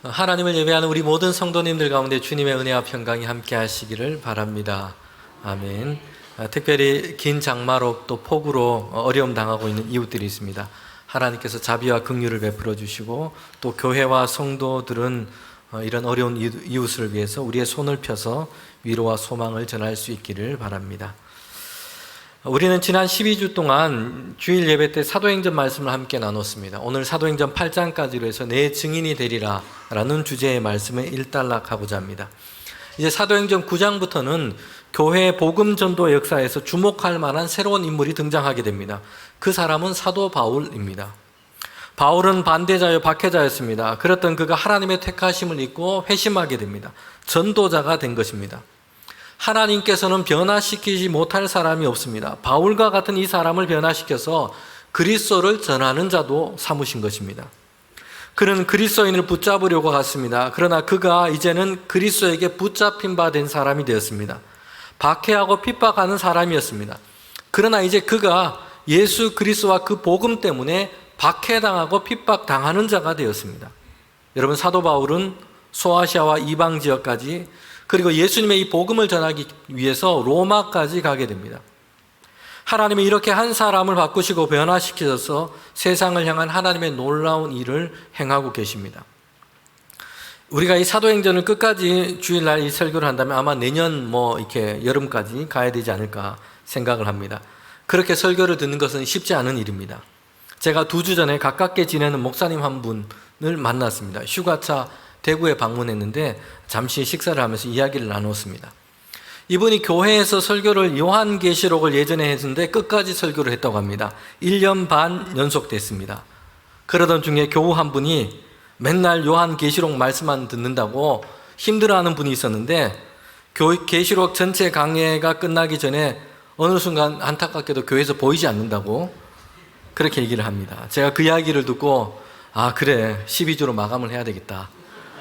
하나님을 예배하는 우리 모든 성도님들 가운데 주님의 은혜와 평강이 함께 하시기를 바랍니다. 아멘. 특별히 긴 장마로 또 폭우로 어려움 당하고 있는 이웃들이 있습니다. 하나님께서 자비와 긍휼을 베풀어 주시고 또 교회와 성도들은 이런 어려운 이웃을 위해서 우리의 손을 펴서 위로와 소망을 전할 수 있기를 바랍니다. 우리는 지난 12주 동안 주일 예배 때 사도행전 말씀을 함께 나눴습니다. 오늘 사도행전 8장까지로 해서 내 증인이 되리라 라는 주제의 말씀을 일단락하고자 합니다. 이제 사도행전 9장부터는 교회의 복음 전도 역사에서 주목할 만한 새로운 인물이 등장하게 됩니다. 그 사람은 사도 바울입니다. 바울은 반대자요 박해자였습니다. 그랬던 그가 하나님의 택하심을 잊고 회심하게 됩니다. 전도자가 된 것입니다. 하나님께서는 변화시키지 못할 사람이 없습니다. 바울과 같은 이 사람을 변화시켜서 그리스도를 전하는 자도 삼으신 것입니다. 그는 그리스도인을 붙잡으려고 갔습니다. 그러나 그가 이제는 그리스도에게 붙잡힌 바 된 사람이 되었습니다. 박해하고 핍박하는 사람이었습니다. 그러나 이제 그가 예수 그리스도와 그 복음 때문에 박해당하고 핍박당하는 자가 되었습니다. 여러분, 사도 바울은 소아시아와 이방 지역까지 그리고 예수님의 이 복음을 전하기 위해서 로마까지 가게 됩니다. 하나님이 이렇게 한 사람을 바꾸시고 변화시키셔서 세상을 향한 하나님의 놀라운 일을 행하고 계십니다. 우리가 이 사도행전을 끝까지 주일날 이 설교를 한다면 아마 내년 이렇게 여름까지 가야 되지 않을까 생각을 합니다. 그렇게 설교를 듣는 것은 쉽지 않은 일입니다. 제가 2주 전에 가깝게 지내는 목사님 한 분을 만났습니다. 휴가차 대구에 방문했는데 잠시 식사를 하면서 이야기를 나눴습니다. 이분이 교회에서 설교를 요한계시록을 예전에 했는데 끝까지 설교를 했다고 합니다. 1년 반 연속됐습니다. 그러던 중에 교우 한 분이 맨날 요한계시록 말씀만 듣는다고 힘들어하는 분이 있었는데 계시록 전체 강해가 끝나기 전에 어느 순간 안타깝게도 교회에서 보이지 않는다고 그렇게 얘기를 합니다. 제가 그 이야기를 듣고 그래 12주로 마감을 해야 되겠다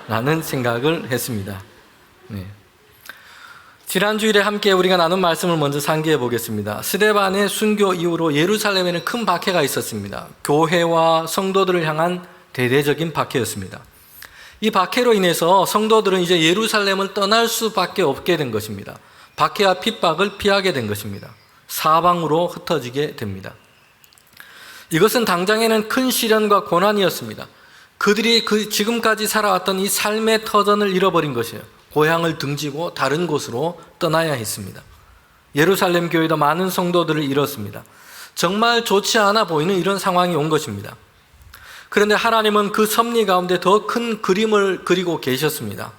라는 생각을 했습니다. 네. 지난 주일에 함께 우리가 나눈 말씀을 먼저 상기해 보겠습니다. 스데반의 순교 이후로 예루살렘에는 큰 박해가 있었습니다. 교회와 성도들을 향한 대대적인 박해였습니다. 이 박해로 인해서 성도들은 이제 예루살렘을 떠날 수밖에 없게 된 것입니다. 박해와 핍박을 피하게 된 것입니다. 사방으로 흩어지게 됩니다. 이것은 당장에는 큰 시련과 고난이었습니다. 그들이 지금까지 살아왔던 이 삶의 터전을 잃어버린 것이에요. 고향을 등지고 다른 곳으로 떠나야 했습니다. 예루살렘 교회도 많은 성도들을 잃었습니다. 정말 좋지 않아 보이는 이런 상황이 온 것입니다. 그런데 하나님은 그 섭리 가운데 더 큰 그림을 그리고 계셨습니다.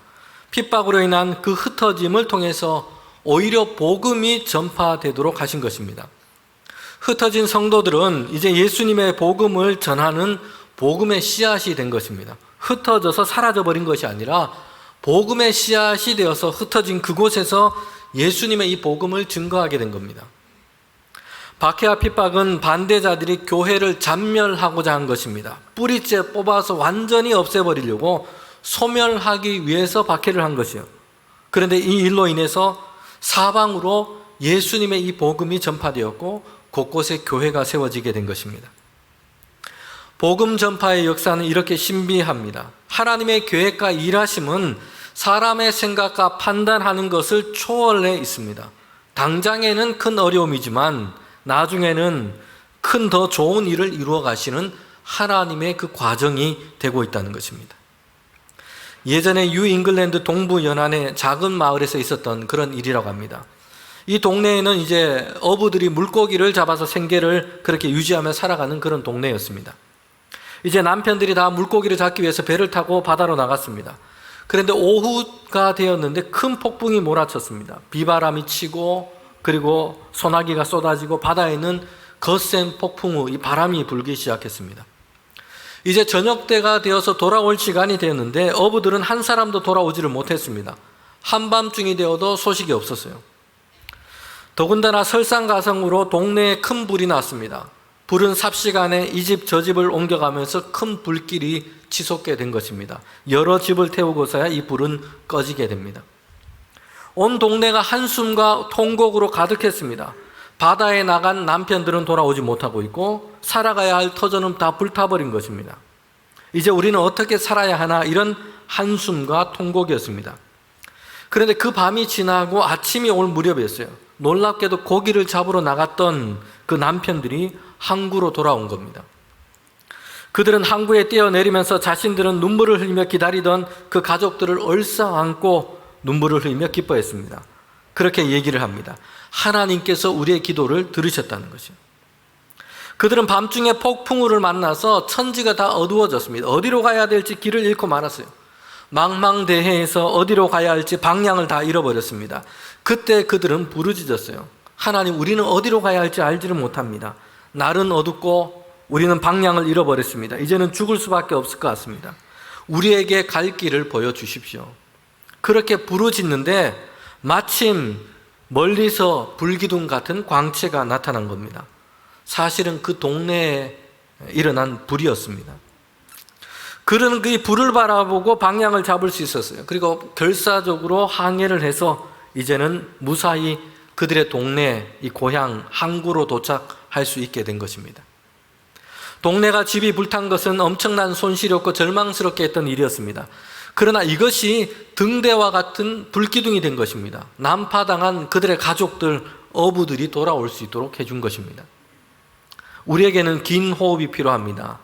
핍박으로 인한 그 흩어짐을 통해서 오히려 복음이 전파되도록 하신 것입니다. 흩어진 성도들은 이제 예수님의 복음을 전하는 복음의 씨앗이 된 것입니다. 흩어져서 사라져버린 것이 아니라 복음의 씨앗이 되어서 흩어진 그곳에서 예수님의 이 복음을 증거하게 된 겁니다. 박해와 핍박은 반대자들이 교회를 잔멸하고자 한 것입니다. 뿌리째 뽑아서 완전히 없애버리려고 소멸하기 위해서 박해를 한 것이요. 그런데 이 일로 인해서 사방으로 예수님의 이 복음이 전파되었고 곳곳에 교회가 세워지게 된 것입니다. 복음 전파의 역사는 이렇게 신비합니다. 하나님의 계획과 일하심은 사람의 생각과 판단하는 것을 초월해 있습니다. 당장에는 큰 어려움이지만 나중에는 큰 더 좋은 일을 이루어 가시는 하나님의 그 과정이 되고 있다는 것입니다. 예전에 뉴잉글랜드 동부 연안의 작은 마을에서 있었던 그런 일이라고 합니다. 이 동네에는 이제 어부들이 물고기를 잡아서 생계를 그렇게 유지하며 살아가는 그런 동네였습니다. 이제 남편들이 다 물고기를 잡기 위해서 배를 타고 바다로 나갔습니다. 그런데 오후가 되었는데 큰 폭풍이 몰아쳤습니다. 비바람이 치고 그리고 소나기가 쏟아지고 바다에는 거센 폭풍우, 이 바람이 불기 시작했습니다. 이제 저녁때가 되어서 돌아올 시간이 되었는데 어부들은 한 사람도 돌아오지를 못했습니다. 한밤중이 되어도 소식이 없었어요. 더군다나 설상가성으로 동네에 큰 불이 났습니다. 불은 삽시간에 이 집 저 집을 옮겨가면서 큰 불길이 치솟게 된 것입니다. 여러 집을 태우고서야 이 불은 꺼지게 됩니다. 온 동네가 한숨과 통곡으로 가득했습니다. 바다에 나간 남편들은 돌아오지 못하고 있고 살아가야 할 터전은 다 불타버린 것입니다. 이제 우리는 어떻게 살아야 하나, 이런 한숨과 통곡이었습니다. 그런데 그 밤이 지나고 아침이 올 무렵이었어요. 놀랍게도 고기를 잡으러 나갔던 그 남편들이 항구로 돌아온 겁니다. 그들은 항구에 뛰어내리면서 자신들은 눈물을 흘리며 기다리던 그 가족들을 얼싸안고 눈물을 흘리며 기뻐했습니다. 그렇게 얘기를 합니다. 하나님께서 우리의 기도를 들으셨다는 것이죠. 그들은 밤중에 폭풍우를 만나서 천지가 다 어두워졌습니다. 어디로 가야 될지 길을 잃고 말았어요. 망망대해에서 어디로 가야 할지 방향을 다 잃어버렸습니다. 그때 그들은 부르짖었어요. 하나님, 우리는 어디로 가야 할지 알지를 못합니다. 날은 어둡고 우리는 방향을 잃어버렸습니다. 이제는 죽을 수밖에 없을 것 같습니다. 우리에게 갈 길을 보여주십시오. 그렇게 부르짖는데 마침 멀리서 불기둥 같은 광채가 나타난 겁니다. 사실은 그 동네에 일어난 불이었습니다. 그는 그 불을 바라보고 방향을 잡을 수 있었어요. 그리고 결사적으로 항해를 해서 이제는 무사히 그들의 동네, 이 고향 항구로 도착할 수 있게 된 것입니다. 동네가 집이 불탄 것은 엄청난 손실이었고 절망스럽게 했던 일이었습니다. 그러나 이것이 등대와 같은 불기둥이 된 것입니다. 난파당한 그들의 가족들, 어부들이 돌아올 수 있도록 해준 것입니다. 우리에게는 긴 호흡이 필요합니다.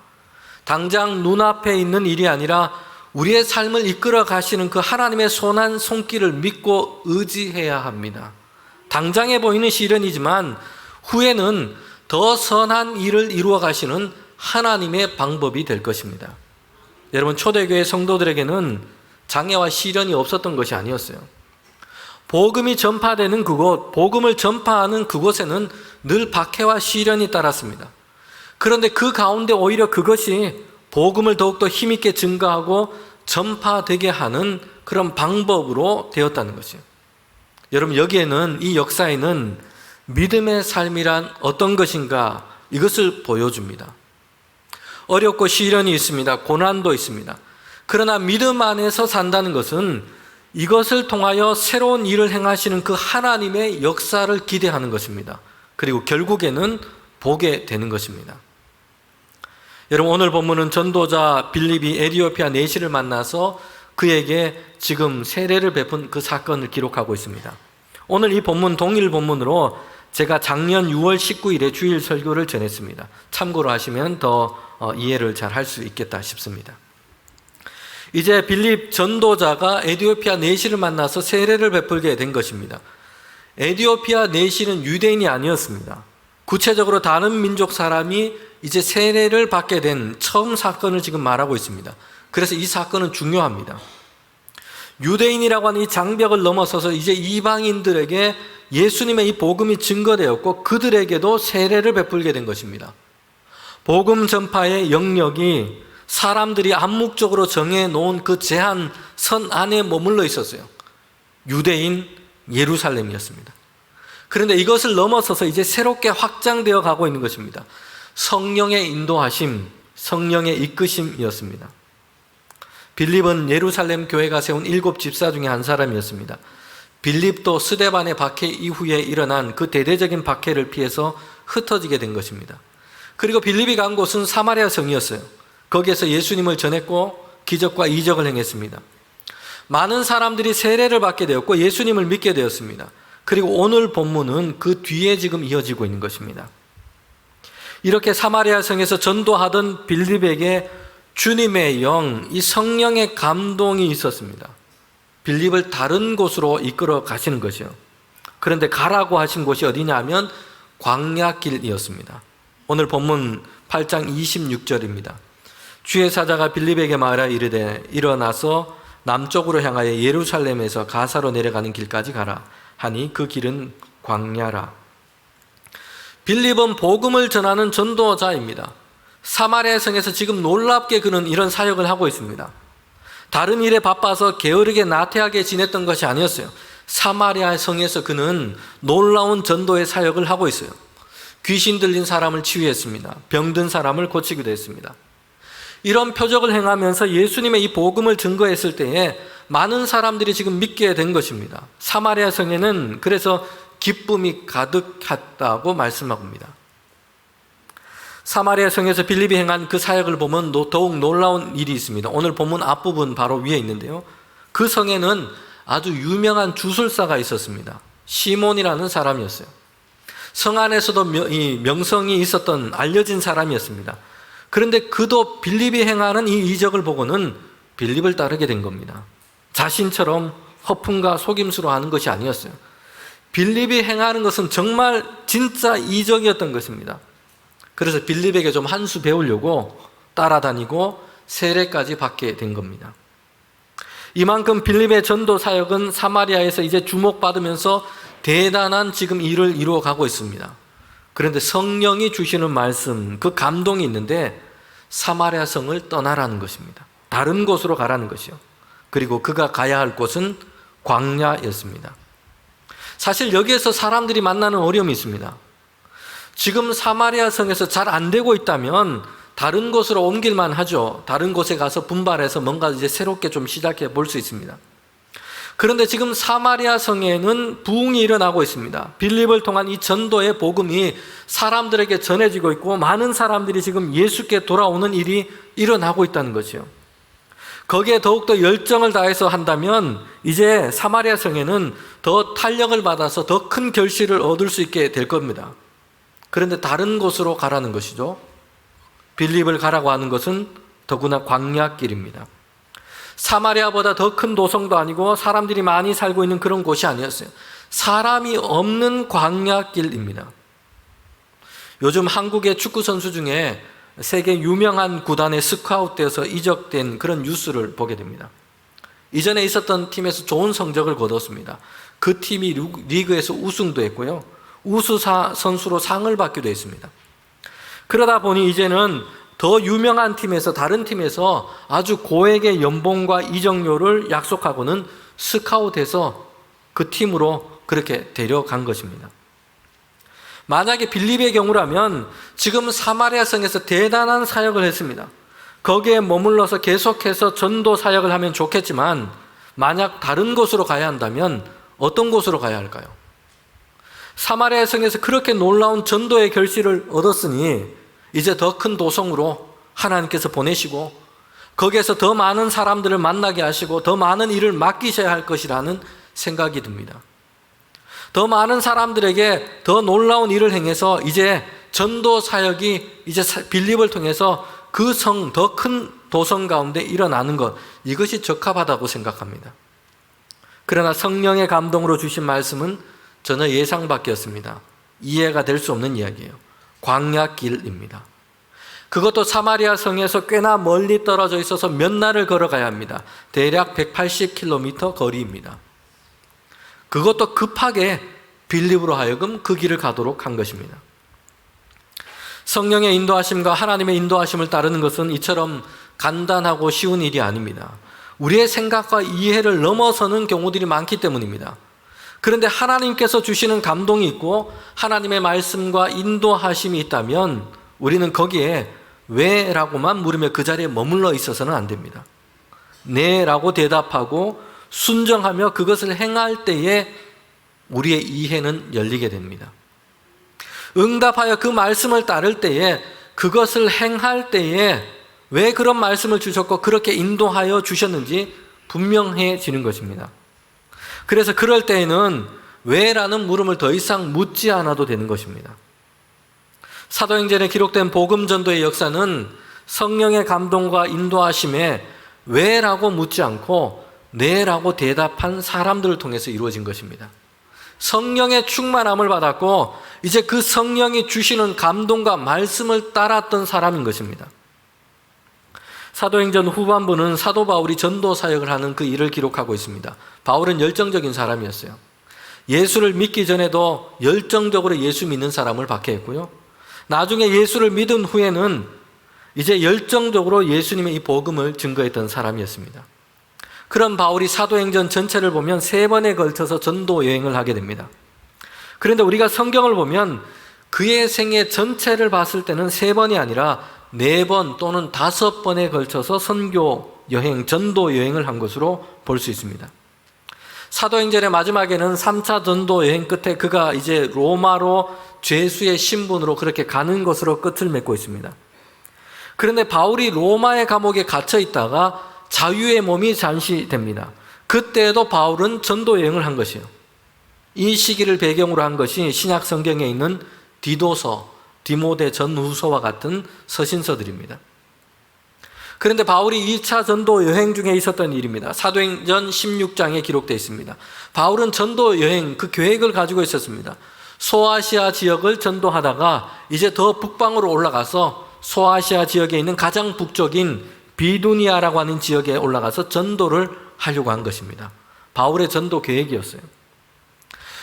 당장 눈앞에 있는 일이 아니라 우리의 삶을 이끌어 가시는 그 하나님의 손한 손길을 믿고 의지해야 합니다. 당장에 보이는 시련이지만 후에는 더 선한 일을 이루어 가시는 하나님의 방법이 될 것입니다. 여러분, 초대교회 성도들에게는 장애와 시련이 없었던 것이 아니었어요. 복음이 전파되는 그곳, 복음을 전파하는 그곳에는 늘 박해와 시련이 따랐습니다. 그런데 그 가운데 오히려 그것이 복음을 더욱더 힘있게 증가하고 전파되게 하는 그런 방법으로 되었다는 것이에요. 여러분, 여기에는, 이 역사에는 믿음의 삶이란 어떤 것인가, 이것을 보여줍니다. 어렵고 시련이 있습니다. 고난도 있습니다. 그러나 믿음 안에서 산다는 것은 이것을 통하여 새로운 일을 행하시는 그 하나님의 역사를 기대하는 것입니다. 그리고 결국에는 보게 되는 것입니다. 여러분, 오늘 본문은 전도자 빌립이 에티오피아 내시를 만나서 그에게 지금 세례를 베푼 그 사건을 기록하고 있습니다. 오늘 이 본문 동일 본문으로 제가 작년 6월 19일에 주일 설교를 전했습니다. 참고로 하시면 더 이해를 잘 할 수 있겠다 싶습니다. 이제 빌립 전도자가 에티오피아 내시를 만나서 세례를 베풀게 된 것입니다. 에티오피아 내시는 유대인이 아니었습니다. 구체적으로 다른 민족 사람이 이제 세례를 받게 된 처음 사건을 지금 말하고 있습니다. 그래서 이 사건은 중요합니다. 유대인이라고 하는 이 장벽을 넘어서서 이제 이방인들에게 예수님의 이 복음이 증거되었고 그들에게도 세례를 베풀게 된 것입니다. 복음 전파의 영역이 사람들이 암묵적으로 정해놓은 그 제한 선 안에 머물러 있었어요. 유대인, 예루살렘이었습니다. 그런데 이것을 넘어서서 이제 새롭게 확장되어 가고 있는 것입니다. 성령의 인도하심, 성령의 이끄심이었습니다. 빌립은 예루살렘 교회가 세운 7 집사 중에 한 사람이었습니다. 빌립도 스데반의 박해 이후에 일어난 그 대대적인 박해를 피해서 흩어지게 된 것입니다. 그리고 빌립이 간 곳은 사마리아 성이었어요. 거기에서 예수님을 전했고 기적과 이적을 행했습니다. 많은 사람들이 세례를 받게 되었고 예수님을 믿게 되었습니다. 그리고 오늘 본문은 그 뒤에 지금 이어지고 있는 것입니다. 이렇게 사마리아 성에서 전도하던 빌립에게 주님의 영, 이 성령의 감동이 있었습니다. 빌립을 다른 곳으로 이끌어 가시는 것이요. 그런데 가라고 하신 곳이 어디냐 하면 광야길이었습니다. 오늘 본문 8장 26절입니다. 주의 사자가 빌립에게 말하여 이르되 일어나서 남쪽으로 향하여 예루살렘에서 가사로 내려가는 길까지 가라 하니 그 길은 광야라. 빌립은 복음을 전하는 전도자입니다. 사마리아 성에서 지금 놀랍게 그는 이런 사역을 하고 있습니다. 다른 일에 바빠서 게으르게 나태하게 지냈던 것이 아니었어요. 사마리아 성에서 그는 놀라운 전도의 사역을 하고 있어요. 귀신 들린 사람을 치유했습니다. 병든 사람을 고치기도 했습니다. 이런 표적을 행하면서 예수님의 이 복음을 증거했을 때에 많은 사람들이 지금 믿게 된 것입니다. 사마리아 성에는 그래서 기쁨이 가득했다고 말씀합니다. 사마리아 성에서 빌립이 행한 그 사역을 보면 더욱 놀라운 일이 있습니다. 오늘 본문 앞부분 바로 위에 있는데요. 그 성에는 아주 유명한 주술사가 있었습니다. 시몬이라는 사람이었어요. 성 안에서도 명성이 있었던 알려진 사람이었습니다. 그런데 그도 빌립이 행하는 이 이적을 보고는 빌립을 따르게 된 겁니다. 자신처럼 허풍과 속임수로 하는 것이 아니었어요. 빌립이 행하는 것은 정말 진짜 이적이었던 것입니다. 그래서 빌립에게 좀 한 수 배우려고 따라다니고 세례까지 받게 된 겁니다. 이만큼 빌립의 전도 사역은 사마리아에서 이제 주목받으면서 대단한 지금 일을 이루어가고 있습니다. 그런데 성령이 주시는 말씀, 그 감동이 있는데 사마리아 성을 떠나라는 것입니다. 다른 곳으로 가라는 것이요. 그리고 그가 가야 할 곳은 광야였습니다. 사실 여기에서 사람들이 만나는 어려움이 있습니다. 지금 사마리아 성에서 잘 안 되고 있다면 다른 곳으로 옮길만 하죠. 다른 곳에 가서 분발해서 뭔가 이제 새롭게 좀 시작해 볼 수 있습니다. 그런데 지금 사마리아 성에는 부흥이 일어나고 있습니다. 빌립을 통한 이 전도의 복음이 사람들에게 전해지고 있고 많은 사람들이 지금 예수께 돌아오는 일이 일어나고 있다는 거죠. 거기에 더욱더 열정을 다해서 한다면 이제 사마리아 성에는 더 탄력을 받아서 더 큰 결실을 얻을 수 있게 될 겁니다. 그런데 다른 곳으로 가라는 것이죠. 빌립을 가라고 하는 것은 더구나 광야길입니다. 사마리아보다 더 큰 도성도 아니고 사람들이 많이 살고 있는 그런 곳이 아니었어요. 사람이 없는 광야길입니다. 요즘 한국의 축구 선수 중에 세계 유명한 구단에 스카웃돼서 이적된 그런 뉴스를 보게 됩니다. 이전에 있었던 팀에서 좋은 성적을 거뒀습니다. 그 팀이 리그에서 우승도 했고요. 우수사 선수로 상을 받기도 했습니다. 그러다 보니 이제는 더 유명한 팀에서 다른 팀에서 아주 고액의 연봉과 이적료를 약속하고는 스카웃해서 그 팀으로 그렇게 데려간 것입니다. 만약에 빌립의 경우라면 지금 사마리아 성에서 대단한 사역을 했습니다. 거기에 머물러서 계속해서 전도 사역을 하면 좋겠지만 만약 다른 곳으로 가야 한다면 어떤 곳으로 가야 할까요? 사마리아 성에서 그렇게 놀라운 전도의 결실을 얻었으니 이제 더 큰 도성으로 하나님께서 보내시고 거기에서 더 많은 사람들을 만나게 하시고 더 많은 일을 맡기셔야 할 것이라는 생각이 듭니다. 더 많은 사람들에게 더 놀라운 일을 행해서 이제 전도 사역이 이제 빌립을 통해서 그 성, 더 큰 도성 가운데 일어나는 것, 이것이 적합하다고 생각합니다. 그러나 성령의 감동으로 주신 말씀은 전혀 예상 밖이었습니다. 이해가 될 수 없는 이야기예요. 광야길입니다. 그것도 사마리아 성에서 꽤나 멀리 떨어져 있어서 몇 날을 걸어가야 합니다. 대략 180km 거리입니다. 그것도 급하게 빌립으로 하여금 그 길을 가도록 한 것입니다. 성령의 인도하심과 하나님의 인도하심을 따르는 것은 이처럼 간단하고 쉬운 일이 아닙니다. 우리의 생각과 이해를 넘어서는 경우들이 많기 때문입니다. 그런데 하나님께서 주시는 감동이 있고 하나님의 말씀과 인도하심이 있다면 우리는 거기에 왜? 라고만 물으며 그 자리에 머물러 있어서는 안 됩니다. 네 라고 대답하고 순정하며 그것을 행할 때에 우리의 이해는 열리게 됩니다. 응답하여 그 말씀을 따를 때에 그것을 행할 때에 왜 그런 말씀을 주셨고 그렇게 인도하여 주셨는지 분명해지는 것입니다. 그래서 그럴 때에는 왜? 라는 물음을 더 이상 묻지 않아도 되는 것입니다. 사도행전에 기록된 복음 전도의 역사는 성령의 감동과 인도하심에 왜? 라고 묻지 않고 네 라고 대답한 사람들을 통해서 이루어진 것입니다. 성령의 충만함을 받았고 이제 그 성령이 주시는 감동과 말씀을 따랐던 사람인 것입니다. 사도행전 후반부는 사도 바울이 전도 사역을 하는 그 일을 기록하고 있습니다. 바울은 열정적인 사람이었어요. 예수를 믿기 전에도 열정적으로 예수 믿는 사람을 박해했고요. 나중에 예수를 믿은 후에는 이제 열정적으로 예수님의 이 복음을 증거했던 사람이었습니다. 그런 바울이 사도행전 전체를 보면 3번에 걸쳐서 전도 여행을 하게 됩니다. 그런데 우리가 성경을 보면 그의 생애 전체를 봤을 때는 3번이 아니라 4번 또는 5번에 걸쳐서 선교 여행, 전도 여행을 한 것으로 볼 수 있습니다. 사도행전의 마지막에는 3차 전도 여행 끝에 그가 이제 로마로 죄수의 신분으로 그렇게 가는 것으로 끝을 맺고 있습니다. 그런데 바울이 로마의 감옥에 갇혀 있다가 자유의 몸이 잠시 됩니다. 그때에도 바울은 전도 여행을 한 것이에요. 이 시기를 배경으로 한 것이 신약 성경에 있는 디도서, 디모데 전후서와 같은 서신서들입니다. 그런데 바울이 2차 전도 여행 중에 있었던 일입니다. 사도행전 16장에 기록되어 있습니다. 바울은 전도 여행 그 계획을 가지고 있었습니다. 소아시아 지역을 전도하다가 이제 더 북방으로 올라가서 소아시아 지역에 있는 가장 북쪽인 비두니아라고 하는 지역에 올라가서 전도를 하려고 한 것입니다. 바울의 전도 계획이었어요.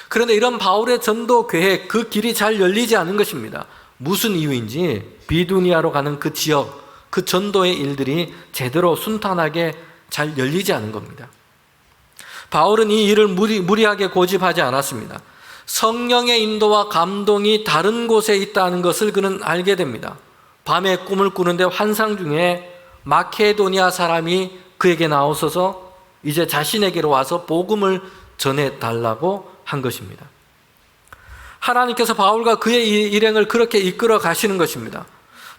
그런데 이런 바울의 전도 계획, 그 길이 잘 열리지 않은 것입니다. 무슨 이유인지 비두니아로 가는 그 지역, 그 전도의 일들이 제대로 순탄하게 잘 열리지 않은 겁니다. 바울은 이 일을 무리하게 고집하지 않았습니다. 성령의 인도와 감동이 다른 곳에 있다는 것을 그는 알게 됩니다. 밤에 꿈을 꾸는데 환상 중에 마케도니아 사람이 그에게 나오셔서 이제 자신에게로 와서 복음을 전해달라고 한 것입니다. 하나님께서 바울과 그의 일행을 그렇게 이끌어 가시는 것입니다.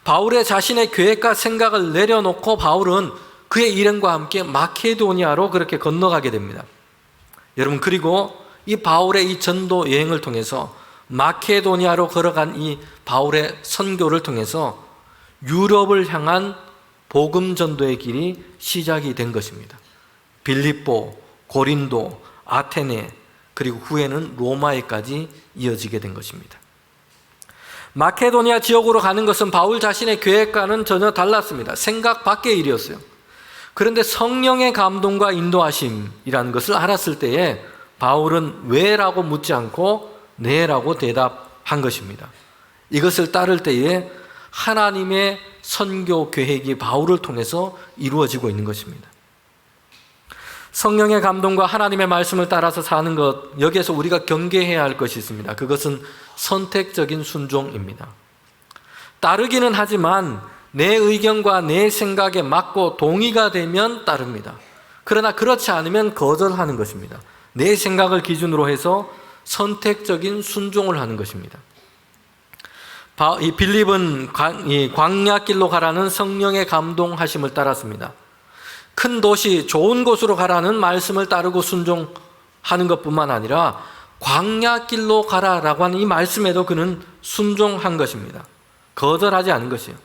바울의 자신의 계획과 생각을 내려놓고 바울은 그의 일행과 함께 마케도니아로 그렇게 건너가게 됩니다. 여러분, 그리고 이 바울의 이 전도 여행을 통해서 마케도니아로 걸어간 이 바울의 선교를 통해서 유럽을 향한 복음 전도의 길이 시작이 된 것입니다. 빌립보, 고린도, 아테네, 그리고 후에는 로마에까지 이어지게 된 것입니다. 마케도니아 지역으로 가는 것은 바울 자신의 계획과는 전혀 달랐습니다. 생각 밖의 일이었어요. 그런데 성령의 감동과 인도하심이라는 것을 알았을 때에 바울은 왜라고 묻지 않고 네라고 대답한 것입니다. 이것을 따를 때에 하나님의 선교 계획이 바울을 통해서 이루어지고 있는 것입니다. 성령의 감동과 하나님의 말씀을 따라서 사는 것, 여기에서 우리가 경계해야 할 것이 있습니다. 그것은 선택적인 순종입니다. 따르기는 하지만 내 의견과 내 생각에 맞고 동의가 되면 따릅니다. 그러나 그렇지 않으면 거절하는 것입니다. 내 생각을 기준으로 해서 선택적인 순종을 하는 것입니다. 이 빌립은 광야길로 가라는 성령의 감동하심을 따랐습니다. 큰 도시, 좋은 곳으로 가라는 말씀을 따르고 순종하는 것뿐만 아니라 광야길로 가라라고 하는 이 말씀에도 그는 순종한 것입니다. 거절하지 않은 것이요.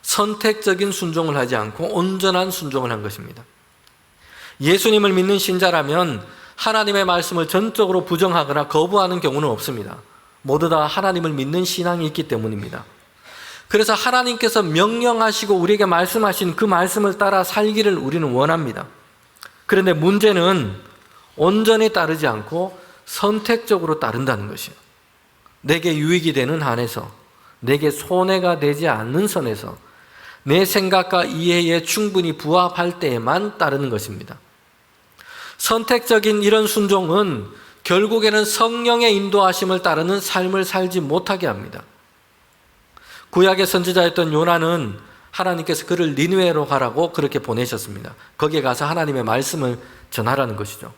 선택적인 순종을 하지 않고 온전한 순종을 한 것입니다. 예수님을 믿는 신자라면 하나님의 말씀을 전적으로 부정하거나 거부하는 경우는 없습니다. 모두 다 하나님을 믿는 신앙이 있기 때문입니다. 그래서 하나님께서 명령하시고 우리에게 말씀하신 그 말씀을 따라 살기를 우리는 원합니다. 그런데 문제는 온전히 따르지 않고 선택적으로 따른다는 것이에요. 내게 유익이 되는 한에서, 내게 손해가 되지 않는 선에서, 내 생각과 이해에 충분히 부합할 때에만 따르는 것입니다. 선택적인 이런 순종은 결국에는 성령의 인도하심을 따르는 삶을 살지 못하게 합니다. 구약의 선지자였던 요나는 하나님께서 그를 니느웨로 가라고 그렇게 보내셨습니다. 거기에 가서 하나님의 말씀을 전하라는 것이죠.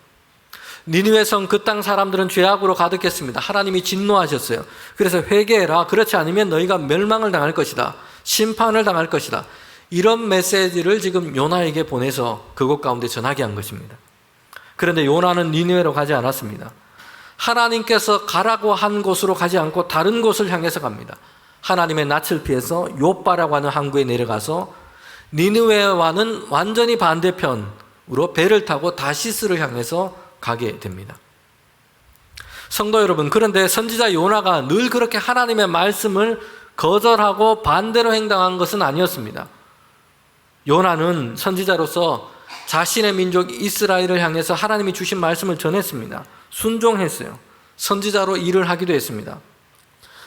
니느웨 성 그 땅 사람들은 죄악으로 가득했습니다. 하나님이 진노하셨어요. 그래서 회개해라. 그렇지 않으면 너희가 멸망을 당할 것이다. 심판을 당할 것이다. 이런 메시지를 지금 요나에게 보내서 그곳 가운데 전하게 한 것입니다. 그런데 요나는 니느웨로 가지 않았습니다. 하나님께서 가라고 한 곳으로 가지 않고 다른 곳을 향해서 갑니다. 하나님의 낯을 피해서 요빠라고 하는 항구에 내려가서 니느웨와는 완전히 반대편으로 배를 타고 다시스를 향해서 가게 됩니다. 성도 여러분, 그런데 선지자 요나가 늘 그렇게 하나님의 말씀을 거절하고 반대로 행동한 것은 아니었습니다. 요나는 선지자로서 자신의 민족 이스라엘을 향해서 하나님이 주신 말씀을 전했습니다. 순종했어요. 선지자로 일을 하기도 했습니다.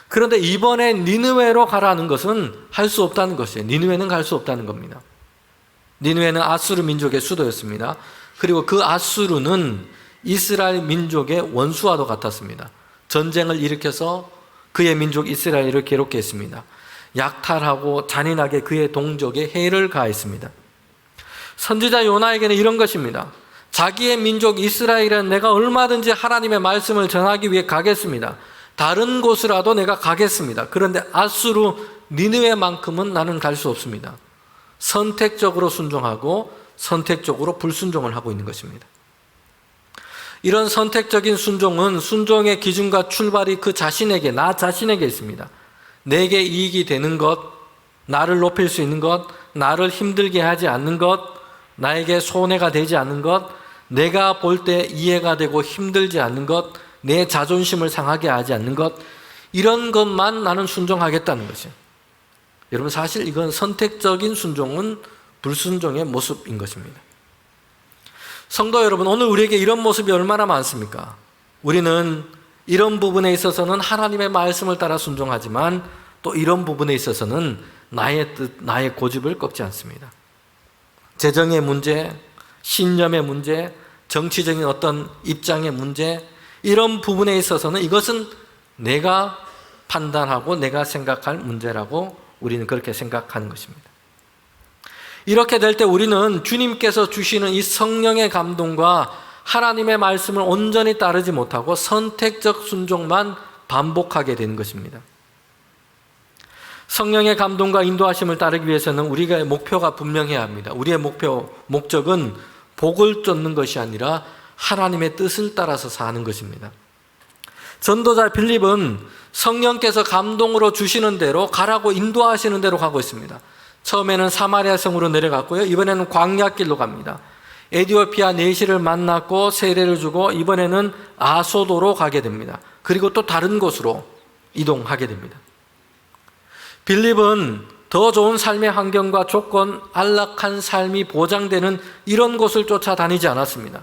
그런데 이번에 니느웨로 가라는 것은 할 수 없다는 것이에요. 니느웨는 갈 수 없다는 겁니다. 니느웨는 아수르 민족의 수도였습니다. 그리고 그 아수르는 이스라엘 민족의 원수와도 같았습니다. 전쟁을 일으켜서 그의 민족 이스라엘을 괴롭게 했습니다. 약탈하고 잔인하게 그의 동족에 해를 가했습니다. 선지자 요나에게는 이런 것입니다. 자기의 민족 이스라엘은 내가 얼마든지 하나님의 말씀을 전하기 위해 가겠습니다. 다른 곳이라도 내가 가겠습니다. 그런데 아수르 니느웨만큼은 나는 갈 수 없습니다. 선택적으로 순종하고 선택적으로 불순종을 하고 있는 것입니다. 이런 선택적인 순종은 순종의 기준과 출발이 그 자신에게, 나 자신에게 있습니다. 내게 이익이 되는 것, 나를 높일 수 있는 것, 나를 힘들게 하지 않는 것, 나에게 손해가 되지 않는 것, 내가 볼 때 이해가 되고 힘들지 않는 것, 내 자존심을 상하게 하지 않는 것, 이런 것만 나는 순종하겠다는 것이에요. 여러분, 사실 이건 선택적인 순종은 불순종의 모습인 것입니다. 성도 여러분, 오늘 우리에게 이런 모습이 얼마나 많습니까? 우리는 이런 부분에 있어서는 하나님의 말씀을 따라 순종하지만 또 이런 부분에 있어서는 나의 뜻, 나의 고집을 꺾지 않습니다. 재정의 문제, 신념의 문제, 정치적인 어떤 입장의 문제, 이런 부분에 있어서는 이것은 내가 판단하고 내가 생각할 문제라고 우리는 그렇게 생각하는 것입니다. 이렇게 될 때 우리는 주님께서 주시는 이 성령의 감동과 하나님의 말씀을 온전히 따르지 못하고 선택적 순종만 반복하게 되는 것입니다. 성령의 감동과 인도하심을 따르기 위해서는 우리가 목표가 분명해야 합니다. 우리의 목적은 복을 쫓는 것이 아니라 하나님의 뜻을 따라서 사는 것입니다. 전도자 빌립은 성령께서 감동으로 주시는 대로 가라고 인도하시는 대로 가고 있습니다. 처음에는 사마리아 성으로 내려갔고요. 이번에는 광야길로 갑니다. 에디오피아 내시를 만났고 세례를 주고 이번에는 아소도로 가게 됩니다. 그리고 또 다른 곳으로 이동하게 됩니다. 빌립은 더 좋은 삶의 환경과 조건, 안락한 삶이 보장되는 이런 곳을 쫓아다니지 않았습니다.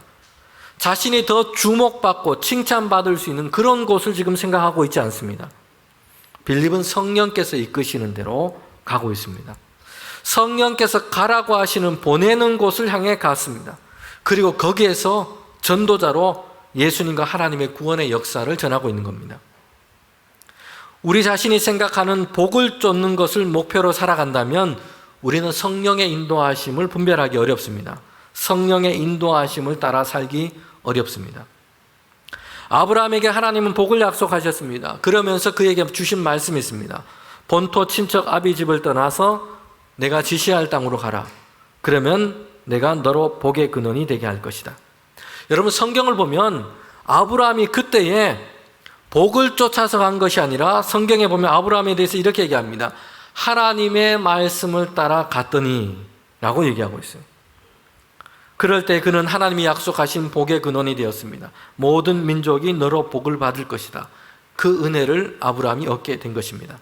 자신이 더 주목받고 칭찬받을 수 있는 그런 곳을 지금 생각하고 있지 않습니다. 빌립은 성령께서 이끄시는 대로 가고 있습니다. 성령께서 가라고 하시는 보내는 곳을 향해 갔습니다. 그리고 거기에서 전도자로 예수님과 하나님의 구원의 역사를 전하고 있는 겁니다. 우리 자신이 생각하는 복을 쫓는 것을 목표로 살아간다면 우리는 성령의 인도하심을 분별하기 어렵습니다. 성령의 인도하심을 따라 살기 어렵습니다. 아브라함에게 하나님은 복을 약속하셨습니다. 그러면서 그에게 주신 말씀이 있습니다. 본토 친척 아비 집을 떠나서 내가 지시할 땅으로 가라. 그러면 내가 너로 복의 근원이 되게 할 것이다. 여러분, 성경을 보면 아브라함이 그때에 복을 쫓아서 간 것이 아니라 성경에 보면 아브라함에 대해서 이렇게 얘기합니다. 하나님의 말씀을 따라 갔더니 라고 얘기하고 있어요. 그럴 때 그는 하나님이 약속하신 복의 근원이 되었습니다. 모든 민족이 너로 복을 받을 것이다. 그 은혜를 아브라함이 얻게 된 것입니다.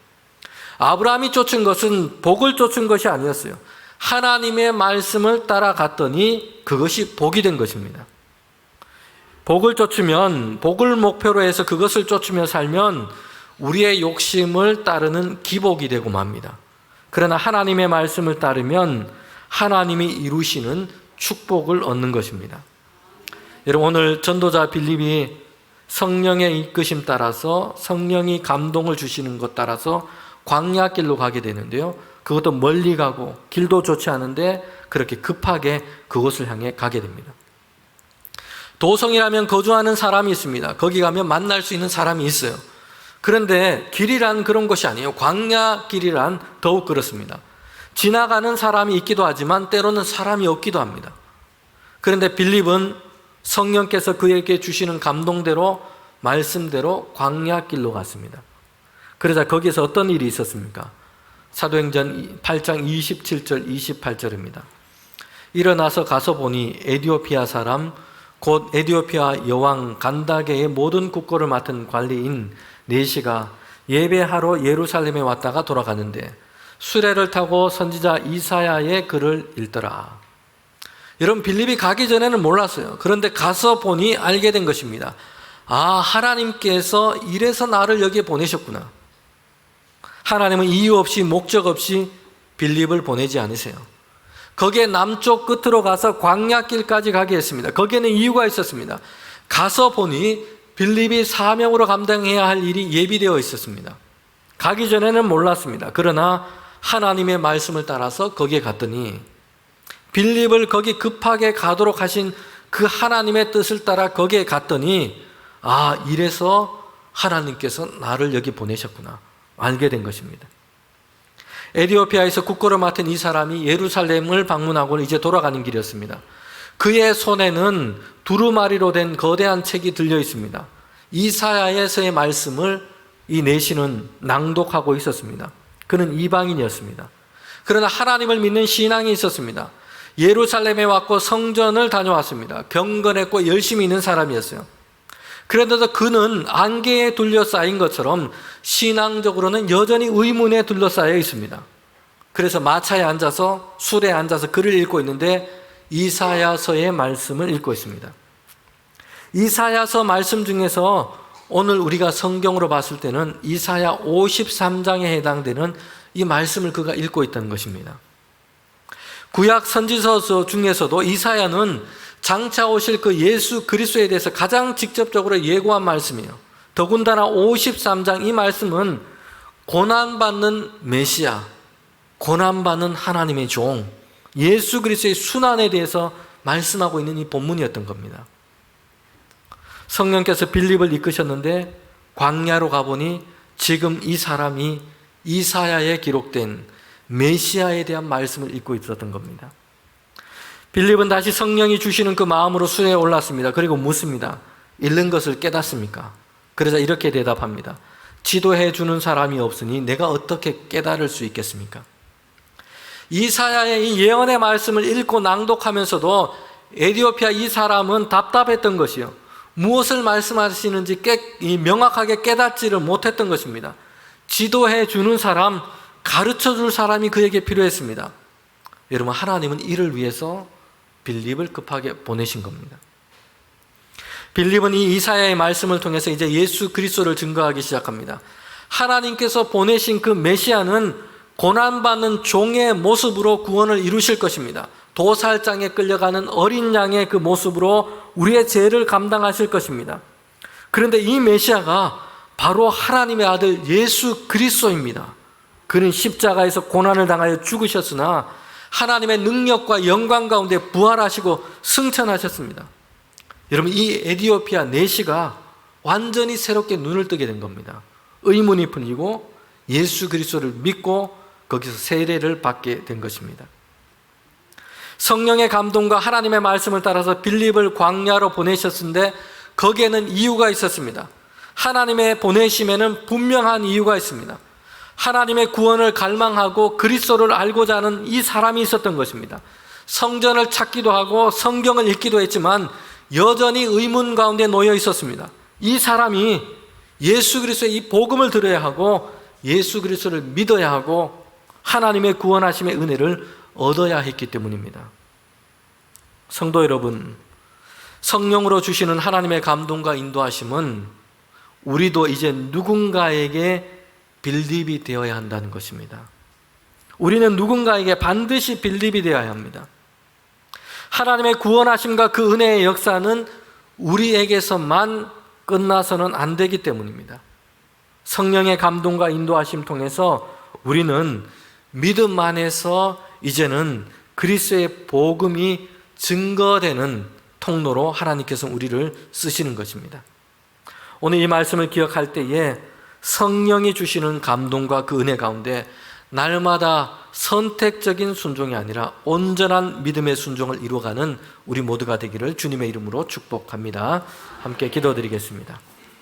아브라함이 쫓은 것은 복을 쫓은 것이 아니었어요. 하나님의 말씀을 따라갔더니 그것이 복이 된 것입니다. 복을 쫓으면, 복을 목표로 해서 그것을 쫓으며 살면 우리의 욕심을 따르는 기복이 되고 맙니다. 그러나 하나님의 말씀을 따르면 하나님이 이루시는 축복을 얻는 것입니다. 여러분, 오늘 전도자 빌립이 성령의 이끄심 따라서 성령이 감동을 주시는 것 따라서 광야길로 가게 되는데요. 그것도 멀리 가고 길도 좋지 않은데 그렇게 급하게 그곳을 향해 가게 됩니다. 도성이라면 거주하는 사람이 있습니다. 거기 가면 만날 수 있는 사람이 있어요. 그런데 길이란 그런 것이 아니에요. 광야길이란 더욱 그렇습니다. 지나가는 사람이 있기도 하지만 때로는 사람이 없기도 합니다. 그런데 빌립은 성령께서 그에게 주시는 감동대로, 말씀대로 광야길로 갔습니다. 그러자 거기서 어떤 일이 있었습니까? 사도행전 8장 27절 28절입니다. 일어나서 가서 보니 에디오피아 사람 곧 에디오피아 여왕 간다게의 모든 국고를 맡은 관리인 네시가 예배하러 예루살렘에 왔다가 돌아가는데 수레를 타고 선지자 이사야의 글을 읽더라. 여러분, 빌립이 가기 전에는 몰랐어요. 그런데 가서 보니 알게 된 것입니다. 아, 하나님께서 이래서 나를 여기에 보내셨구나. 하나님은 이유 없이 목적 없이 빌립을 보내지 않으세요. 거기에 남쪽 끝으로 가서 광야길까지 가게 했습니다. 거기에는 이유가 있었습니다. 가서 보니 빌립이 사명으로 감당해야 할 일이 예비되어 있었습니다. 가기 전에는 몰랐습니다. 그러나 하나님의 말씀을 따라서 거기에 갔더니 빌립을 거기 급하게 가도록 하신 그 하나님의 뜻을 따라 거기에 갔더니 아, 이래서 하나님께서 나를 여기 보내셨구나 알게 된 것입니다. 에티오피아에서 국거를 맡은 이 사람이 예루살렘을 방문하고 이제 돌아가는 길이었습니다. 그의 손에는 두루마리로 된 거대한 책이 들려 있습니다. 이사야에서의 말씀을 이 내시는 낭독하고 있었습니다. 그는 이방인이었습니다. 그러나 하나님을 믿는 신앙이 있었습니다. 예루살렘에 왔고 성전을 다녀왔습니다. 경건했고 열심히 있는 사람이었어요. 그런데도 그는 안개에 둘러싸인 것처럼 신앙적으로는 여전히 의문에 둘러싸여 있습니다. 그래서 마차에 앉아서 술에 앉아서 글을 읽고 있는데 이사야서의 말씀을 읽고 있습니다. 이사야서 말씀 중에서 오늘 우리가 성경으로 봤을 때는 이사야 53장에 해당되는 이 말씀을 그가 읽고 있다는 것입니다. 구약 선지서 중에서도 이사야는 장차 오실 그 예수 그리스도에 대해서 가장 직접적으로 예고한 말씀이에요. 더군다나 53장 이 말씀은 고난받는 메시아, 고난받는 하나님의 종, 예수 그리스도의 순환에 대해서 말씀하고 있는 이 본문이었던 겁니다. 성령께서 빌립을 이끄셨는데 광야로 가보니 지금 이 사람이 이사야에 기록된 메시아에 대한 말씀을 읽고 있었던 겁니다. 빌립은 다시 성령이 주시는 그 마음으로 수레에 올랐습니다. 그리고 묻습니다. 읽는 것을 깨닫습니까? 그러자 이렇게 대답합니다. 지도해 주는 사람이 없으니 내가 어떻게 깨달을 수 있겠습니까? 이사야의 이 예언의 말씀을 읽고 낭독하면서도 에티오피아 이 사람은 답답했던 것이요. 무엇을 말씀하시는지 명확하게 깨닫지를 못했던 것입니다. 지도해 주는 사람, 가르쳐 줄 사람이 그에게 필요했습니다. 여러분, 하나님은 이를 위해서 빌립을 급하게 보내신 겁니다. 빌립은 이 이사야의 말씀을 통해서 이제 예수 그리스도를 증거하기 시작합니다. 하나님께서 보내신 그 메시아는 고난받는 종의 모습으로 구원을 이루실 것입니다. 도살장에 끌려가는 어린 양의 그 모습으로 우리의 죄를 감당하실 것입니다. 그런데 이 메시아가 바로 하나님의 아들 예수 그리스도입니다. 그는 십자가에서 고난을 당하여 죽으셨으나 하나님의 능력과 영광 가운데 부활하시고 승천하셨습니다. 여러분, 이 에티오피아 내시가 완전히 새롭게 눈을 뜨게 된 겁니다. 의문이 풀리고 예수 그리스도를 믿고 거기서 세례를 받게 된 것입니다. 성령의 감동과 하나님의 말씀을 따라서 빌립을 광야로 보내셨는데 거기에는 이유가 있었습니다. 하나님의 보내심에는 분명한 이유가 있습니다. 하나님의 구원을 갈망하고 그리스도를 알고자 하는 이 사람이 있었던 것입니다. 성전을 찾기도 하고 성경을 읽기도 했지만 여전히 의문 가운데 놓여 있었습니다. 이 사람이 예수 그리스도의 이 복음을 들어야 하고 예수 그리스도를 믿어야 하고 하나님의 구원하심의 은혜를 얻어야 했기 때문입니다. 성도 여러분, 성령으로 주시는 하나님의 감동과 인도하심은 우리도 이제 누군가에게 빌립이 되어야 한다는 것입니다. 우리는 누군가에게 반드시 빌립이 되어야 합니다. 하나님의 구원하심과 그 은혜의 역사는 우리에게서만 끝나서는 안 되기 때문입니다. 성령의 감동과 인도하심 통해서 우리는 믿음 안에서 이제는 그리스도의 복음이 증거되는 통로로 하나님께서 우리를 쓰시는 것입니다. 오늘 이 말씀을 기억할 때에 성령이 주시는 감동과 그 은혜 가운데 날마다 선택적인 순종이 아니라 온전한 믿음의 순종을 이루어가는 우리 모두가 되기를 주님의 이름으로 축복합니다. 함께 기도드리겠습니다.